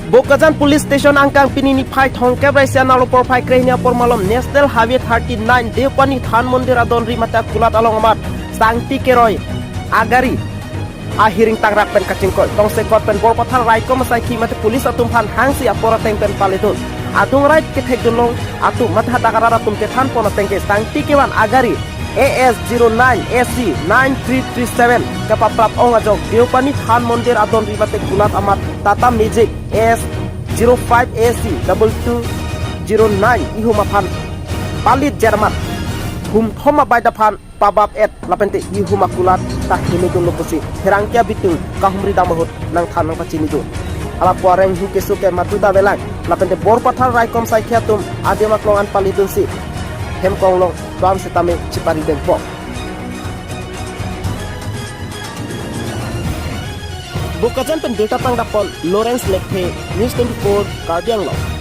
Bokajan Police Station angkang pinini phai thongke braisia nalopor phai krehnia pormalom National Highway 39 Deopani Than Mondir adon rimata kulat alongamat sangti keroi agari ahiring tangrak pen kacingkoi tongse kot pen borpathal raiko masai khimate police atum phan hangsi apora teng pen palitun atung right ke thek dulong atu matha dagarara tumke than pona tengke sangti kewan agari AS09 AC 9337 kapaprap ongajok Deopani Than Mondir adon rimate kulat amat Tata Magic S05 AC 2209 ihumaphan palit Jerman hum thoma baidaphan pabab et lapente ihumakulat ta himidun lopusi herangkia bitung kahumri damahut nang than nang pacini du ala puareng huke suke matuda belang lapente borpathal raikom saikhiatum ademak longan palitun si hemkonglong bam setame cipari dengpo Bokajan pen data pang dapon Lawrence Lekhe News 24 Kardiang Law